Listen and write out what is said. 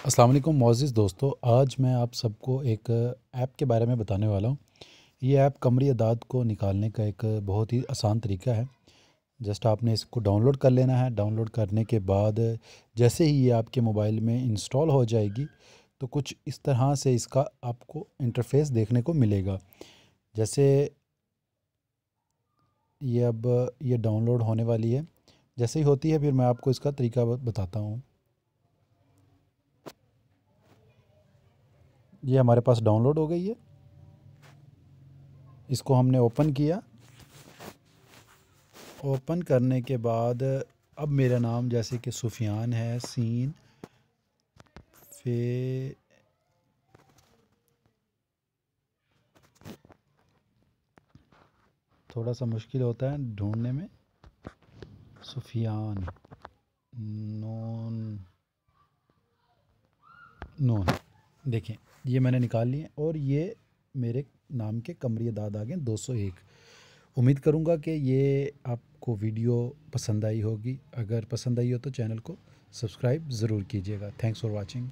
अस्सलाम वालेकुम मोअज़्ज़िज़ दोस्तों, आज मैं आप सबको एक ऐप के बारे में बताने वाला हूँ। ये ऐप कमरी अदाद को निकालने का एक बहुत ही आसान तरीका है। जस्ट आपने इसको डाउनलोड कर लेना है। डाउनलोड करने के बाद जैसे ही ये आपके मोबाइल में इंस्टॉल हो जाएगी, तो कुछ इस तरह से इसका आपको इंटरफ़ेस देखने को मिलेगा। जैसे ये अब ये डाउनलोड होने वाली है। जैसे ही होती है फिर मैं आपको इसका तरीका बताता हूँ। ये हमारे पास डाउनलोड हो गई है। इसको हमने ओपन किया। ओपन करने के बाद अब मेरा नाम जैसे कि सुफियान है, सीन फे थोड़ा सा मुश्किल होता है ढूंढने में। सुफियान नून नून देखें, ये मैंने निकाल लिए और ये मेरे नाम के कमरी अदाद आ गए 201। उम्मीद करूँगा कि ये आपको वीडियो पसंद आई होगी। अगर पसंद आई हो तो चैनल को सब्सक्राइब ज़रूर कीजिएगा। Thanks for watching.